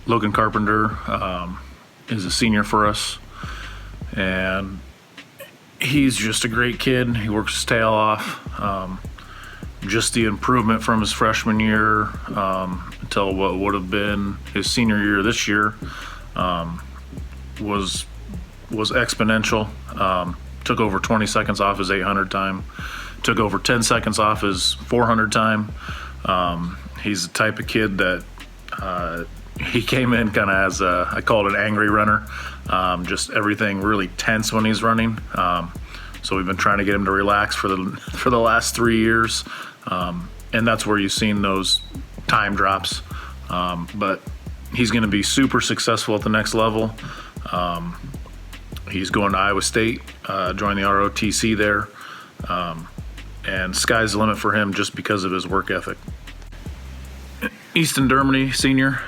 Logan Carpenter is a senior for us, and he's just a great kid. He works his tail off. Just the improvement from his freshman year until what would have been his senior year this year was exponential. Took over 20 seconds off his 800 time. Took over 10 seconds off his 400 time. He's the type of kid that he came in kind of as I call it an angry runner. Just everything really tense when he's running. So we've been trying to get him to relax for the last 3 years. And that's where you've seen those time drops. But he's going to be super successful at the next level. He's going to Iowa State, join the ROTC there. And sky's the limit for him just because of his work ethic. Easton Dermody, senior,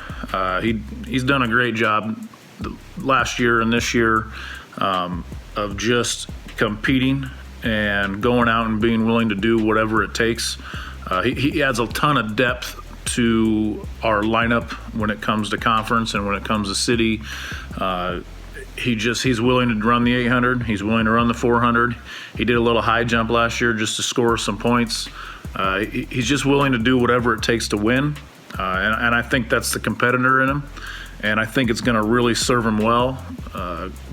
he's done a great job last year and this year of just competing and going out and being willing to do whatever it takes. He adds a ton of depth to our lineup when it comes to conference and when it comes to city. He's willing to run the 800. He's willing to run the 400. He did a little high jump last year just to score some points. He's just willing to do whatever it takes to win. And I think that's the competitor in him. And I think it's going to really serve him well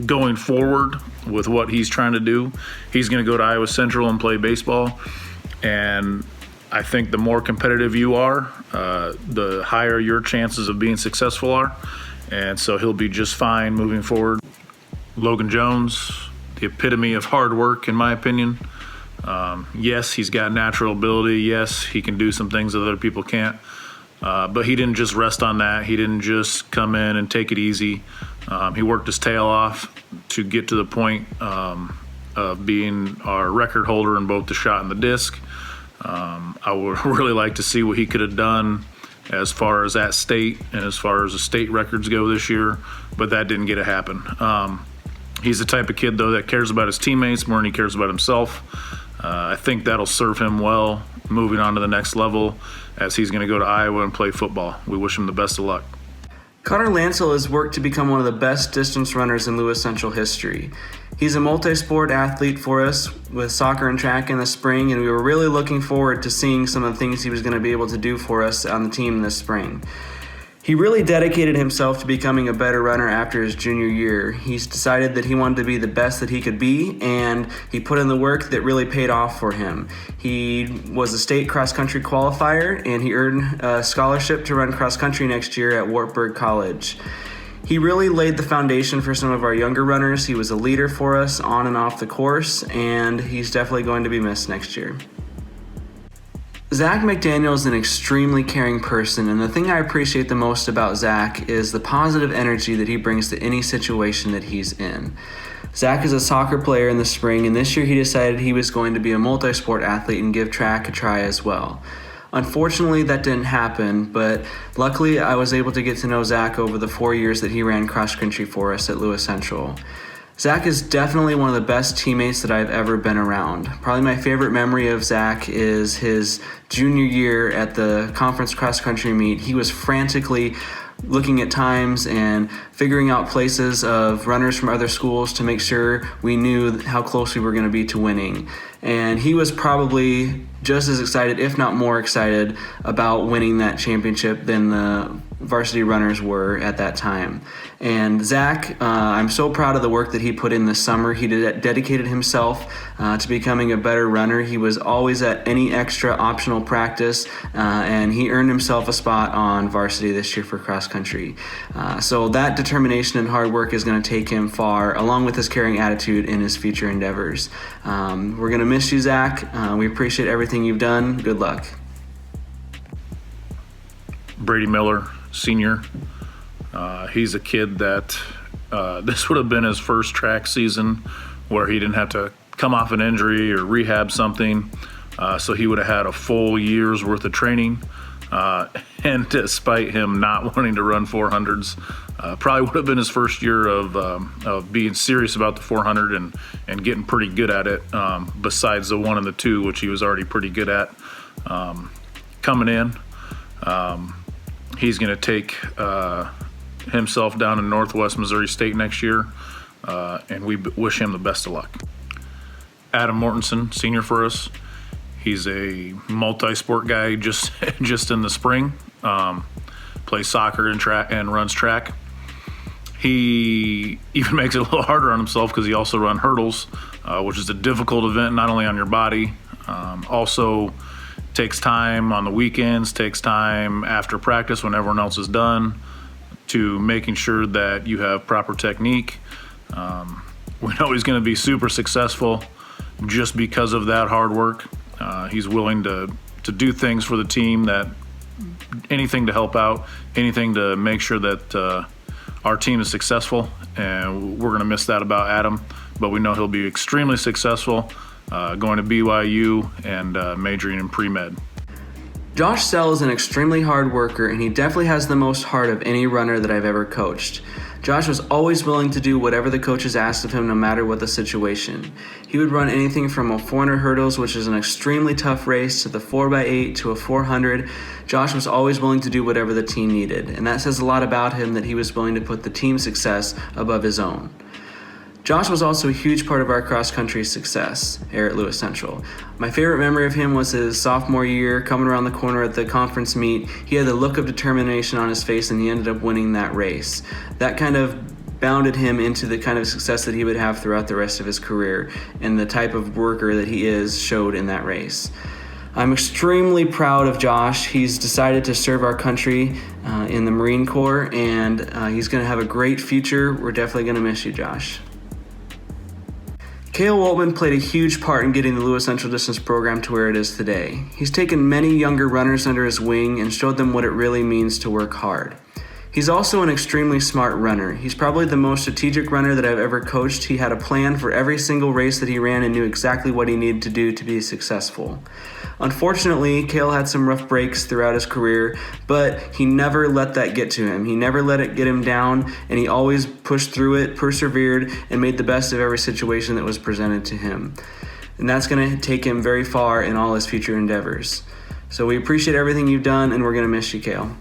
going forward with what he's trying to do. He's going to go to Iowa Central and play baseball. And I think the more competitive you are, the higher your chances of being successful are. And so he'll be just fine moving forward. Logan Jones, the epitome of hard work, in my opinion. Yes, he's got natural ability. Yes, he can do some things that other people can't. But he didn't just rest on that. He didn't just come in and take it easy. He worked his tail off to get to the point of being our record holder in both the shot and the disc. I would really like to see what he could have done as far as at state and as far as the state records go this year, but that didn't get to happen. He's the type of kid, though, that cares about his teammates more than he cares about himself. I think that'll serve him well moving on to the next level as he's going to go to Iowa and play football. We wish him the best of luck. Connor Lancial has worked to become one of the best distance runners in Lewis Central history. He's a multi-sport athlete for us with soccer and track in the spring, and we were really looking forward to seeing some of the things he was going to be able to do for us on the team this spring. He really dedicated himself to becoming a better runner after his junior year. He's decided that he wanted to be the best that he could be, and he put in the work that really paid off for him. He was a state cross-country qualifier, and he earned a scholarship to run cross-country next year at Wartburg College. He really laid the foundation for some of our younger runners. He was a leader for us on and off the course, and he's definitely going to be missed next year. Zach McDaniel is an extremely caring person, and the thing I appreciate the most about Zach is the positive energy that he brings to any situation that he's in. Zach is a soccer player in the spring, and this year he decided he was going to be a multi-sport athlete and give track a try as well. Unfortunately, that didn't happen, but luckily I was able to get to know Zach over the 4 years that he ran cross-country for us at Lewis Central. Zach is definitely one of the best teammates that I've ever been around. Probably my favorite memory of Zach is his junior year at the conference cross-country meet. He was frantically looking at times and figuring out places of runners from other schools to make sure we knew how close we were going to be to winning. And he was probably just as excited, if not more excited, about winning that championship than the varsity runners were at that time. And Zach, I'm so proud of the work that he put in this summer. He dedicated himself to becoming a better runner. He was always at any extra optional practice, and he earned himself a spot on varsity this year for cross country. So that determination and hard work is going to take him far, along with his caring attitude in his future endeavors. We're going to miss you, Zach. We appreciate everything you've done. Good luck. Brady Miller, senior. He's a kid that this would have been his first track season where he didn't have to come off an injury or rehab something. So he would have had a full year's worth of training. And despite him not wanting to run 400s, probably would have been his first year of being serious about the 400 and getting pretty good at it, besides the 1 and the 2, which he was already pretty good at. Coming in, he's going to take himself down in Northwest Missouri State next year, and we wish him the best of luck. Adam Mortensen, senior for us. He's a multi-sport guy just in the spring. Plays soccer and runs track. He even makes it a little harder on himself because he also runs hurdles, which is a difficult event not only on your body, also takes time on the weekends, takes time after practice when everyone else is done to making sure that you have proper technique. We know he's going to be super successful just because of that hard work. He's willing to do things for the team, that anything to help out, anything to make sure that our team is successful, and we're going to miss that about Adam, but we know he'll be extremely successful going to BYU and majoring in pre-med. Josh Sell is an extremely hard worker, and he definitely has the most heart of any runner that I've ever coached. Josh was always willing to do whatever the coaches asked of him, no matter what the situation. He would run anything from a 400 hurdles, which is an extremely tough race, to the 4x8 to a 400. Josh was always willing to do whatever the team needed, and that says a lot about him, that he was willing to put the team's success above his own. Josh was also a huge part of our cross-country success here at Lewis Central. My favorite memory of him was his sophomore year, coming around the corner at the conference meet. He had the look of determination on his face, and he ended up winning that race. That kind of bounded him into the kind of success that he would have throughout the rest of his career, and the type of worker that he is showed in that race. I'm extremely proud of Josh. He's decided to serve our country in the Marine Corps, and he's going to have a great future. We're definitely going to miss you, Josh. Cael Woltmann played a huge part in getting the Lewis Central Distance program to where it is today. He's taken many younger runners under his wing and showed them what it really means to work hard. He's also an extremely smart runner. He's probably the most strategic runner that I've ever coached. He had a plan for every single race that he ran and knew exactly what he needed to do to be successful. Unfortunately, Cael had some rough breaks throughout his career, but he never let that get to him. He never let it get him down, and he always pushed through it, persevered, and made the best of every situation that was presented to him. And that's going to take him very far in all his future endeavors. So we appreciate everything you've done, and we're going to miss you, Cael.